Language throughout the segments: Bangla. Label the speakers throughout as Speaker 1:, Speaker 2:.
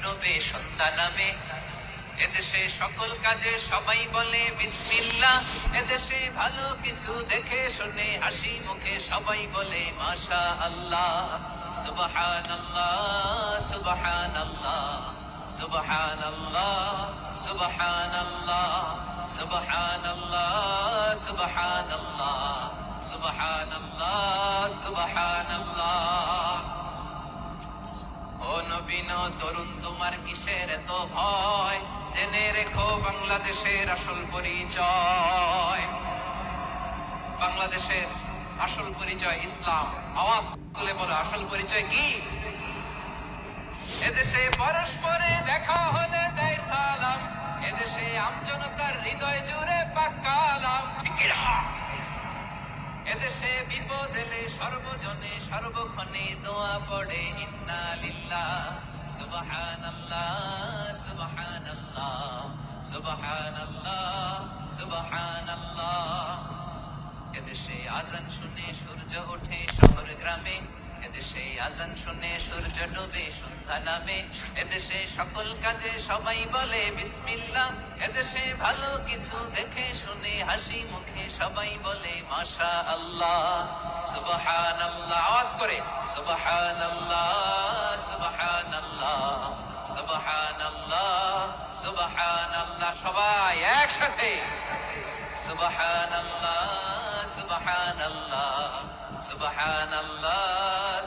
Speaker 1: ডুবে সন্ধ্যা নামে। এদেশে সকল কাজে সবাই বলে বিসমিল্লাহ। এদেশে ভালো কিছু দেখে শুনে হাসি মুখে সবাই বলে মাশা আল্লাহ। সুবহানাল্লাহ সুবহানাল্লাহ সুবহানাল্লাহ সুবহানাল্লাহ সুবহানাল্লাহ সুবহানাল্লাহ সুবহানাল্লাহ সুবহানাল্লাহ। ও নবীন তরুণ তোমার কিসের এত ভয়? জেনে রেখো বাংলাদেশের আসল পরিচয়। বাংলাদেশের আসল পরিচয় ইসলাম। আওয়াজ তুলে বলো, আসল পরিচয় কি? এদেশে পরস্পরে দেখা হলে দেয় সালাম। এদেশে আমজনতার হৃদয় জুড়ে পাক্কালাম। ঠিক না? এদেশে বিপদ এলে সর্বজনে সর্বক্ষণে দোয়া পড়ে ইন্না লিল্লাহ সুবহানাল্লাহ সুবহানাল্লাহ সুবহানাল্লাহ সুবহানাল্লাহ। এদেশে আজান শুনে সূর্য ওঠে শহর গ্রামে। এদেশে আজান শুনে সূর্য ডুবে সন্ধ্যা নামে। এদেশে সকল কাজে সবাই বলে বিসমিল্লাহ। এদেশে ভালো কিছু দেখে শুনে হাসি মুখে সবাই বলে মাশা আল্লাহ। সুবহানাল্লাহ, আওয়াজ করে সুবহানাল্লাহ সুবহানাল্লাহ সুবহানাল্লাহ সুবহানাল্লাহ। সবাই একসাথে সুবহানাল্লাহ সুবহানাল্লাহ সুবহানাল্লাহ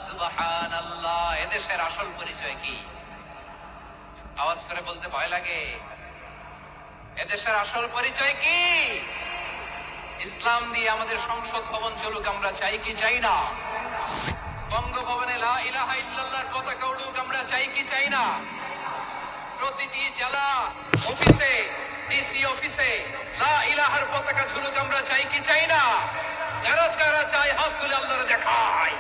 Speaker 1: সুবহানাল্লাহ। এদেশের আসল পরিচয় কি? আওয়াজ করে বলতে ভয় লাগে। এদেশের আসল পরিচয় কি? ইসলাম দিয়ে আমাদের সংসদ ভবন চলুক, আমরা চাই কি চাই না? বঙ্গভবনে লা ইলাহা ইল্লাল্লাহর পতাকা উড়ুক, আমরা চাই কি চাই না? প্রতিটি জেলা অফিসে, ডিসি অফিসে লা ইলাহার পতাকা ঝুলুক, আমরা চাই কি চাই না? যারা যারা চাই হাত তুলে আল্লাহরে দেখায়।